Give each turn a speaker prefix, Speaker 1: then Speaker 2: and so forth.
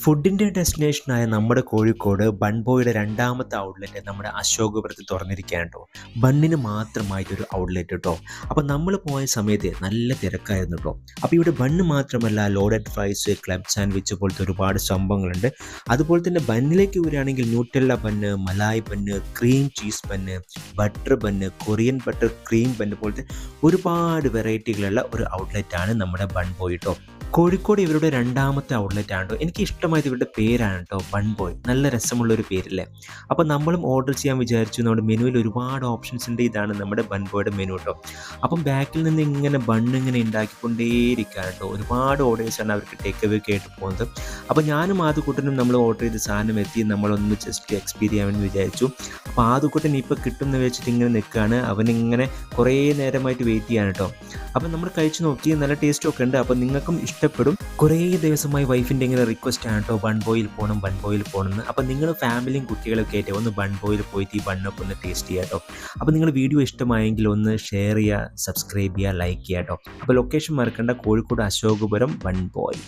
Speaker 1: ഫുഡിൻ്റെ ഡെസ്റ്റിനേഷനായ നമ്മുടെ കോഴിക്കോട് ബൺ ബോയുടെ രണ്ടാമത്തെ ഔട്ട്ലെറ്റ് നമ്മുടെ അശോകപുരത്ത് തുറന്നിരിക്കുകയാണ് കേട്ടോ. ബണ്ണിന് മാത്രമായിട്ടൊരു ഔട്ട്ലെറ്റ് കേട്ടോ. അപ്പോൾ നമ്മൾ പോയ സമയത്ത് നല്ല തിരക്കായിരുന്നു കേട്ടോ. അപ്പോൾ ഇവിടെ ബണ്ണ് മാത്രമല്ല, ലോഡഡ് ഫ്രൈസ്, ക്ലബ് സാൻഡ്വിച്ച് പോലത്തെ ഒരുപാട് സംഭവങ്ങളുണ്ട്. അതുപോലെ തന്നെ ബണ്ണിലേക്ക് വരികയാണെങ്കിൽ Nutella bun, malai bun, cream cheese bun, butter bun, Korean butter cream bun പോലത്തെ ഒരുപാട് വെറൈറ്റികളുള്ള ഒരു ഔട്ട്ലെറ്റാണ് നമ്മുടെ ബൺ ബോയ് കേട്ടോ. കോഴിക്കോട് ഇവരുടെ രണ്ടാമത്തെ ഔട്ട്ലെറ്റ് ആണ് കേട്ടോ. എനിക്ക് ഇഷ്ടമായത് ഇവരുടെ പേരാണ് കേട്ടോ, ബൺ ബോയ്. നല്ല രസമുള്ളൊരു പേരല്ലേ. അപ്പോൾ നമ്മളും ഓർഡർ ചെയ്യാൻ വിചാരിച്ചു. നമ്മുടെ മെനുവിൽ ഒരുപാട് ഓപ്ഷൻസ് ഉണ്ട്. ഇതാണ് നമ്മുടെ ബൺ ബോയുടെ മെനു കേട്ടോ. അപ്പം ബാക്കിൽ നിന്ന് ഇങ്ങനെ ബണ്ണ് ഇങ്ങനെ ഉണ്ടാക്കിക്കൊണ്ടേയിരിക്കുകയാണ് കേട്ടോ. ഒരുപാട് ഓർഡേഴ്സാണ് അവർക്ക് ടേക്ക് അവേ ആയിട്ട് പോകുന്നത്. അപ്പോൾ ഞാനും ആദ്യകൂട്ടനും നമ്മൾ ഓർഡർ ചെയ്ത സാധനം എത്തി നമ്മളൊന്ന് ജസ്റ്റ് എക്സ്പീരിയൻ ചെയ്യാമെന്ന് വിചാരിച്ചു. അപ്പോൾ ആദ്യകൂട്ടൻ ഇപ്പോൾ കിട്ടുമെന്ന് വെച്ചിട്ട് ഇങ്ങനെ നിൽക്കുകയാണ്. അവനിങ്ങനെ കുറേ നേരമായിട്ട് വെയിറ്റ് ചെയ്യാണ് കേട്ടോ. അപ്പം നമ്മൾ കഴിച്ച് നോക്കി, നല്ല ടേസ്റ്റും ഒക്കെ ഉണ്ട്. അപ്പോൾ നിങ്ങൾക്കും ഇഷ്ടപ്പെടും. കുറേ ദിവസമായി വൈഫിൻ്റെ ഇങ്ങനെ റിക്വസ്റ്റ് ആണ് കേട്ടോ, ബൺ ബോയിൽ പോകണം, ബൺ ബോയിൽ പോകണം എന്ന്. അപ്പോൾ നിങ്ങൾ ഫാമിലിയും കുട്ടികളൊക്കെ ആയിട്ട് ഒന്ന് ബൺ ബോയിൽ പോയിട്ട് ഈ ബണ്ണൊക്കെ ഒന്ന് ടേസ്റ്റ് ചെയ്യുക കേട്ടോ. അപ്പോൾ നിങ്ങൾ വീഡിയോ ഇഷ്ടമായെങ്കിൽ ഒന്ന് ഷെയർ ചെയ്യുക, സബ്സ്ക്രൈബ് ചെയ്യുക, ലൈക്ക് ചെയ്യുക കേട്ടോ. അപ്പോൾ ലൊക്കേഷൻ മറക്കണ്ട, കോഴിക്കോട് അശോകപുരം ബൺ ബോയ്.